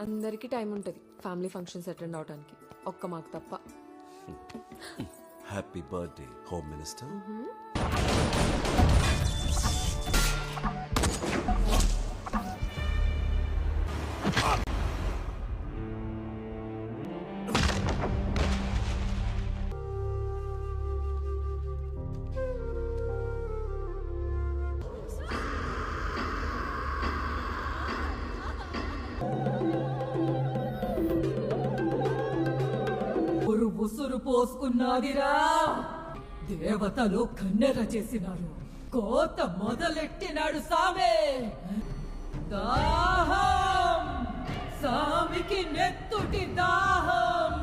అందరికీ టైం ఉంటుంది family functions attend అవడానికి, ఒక్క మాకు తప్ప. Happy birthday home minister. ఉసురు పోసుకున్నాదిరా, దేవతలు కన్నెర చేసినారు, కోత మొదలెట్టినాడు సామే. దాహం సామికి నెత్తుటి దాహం.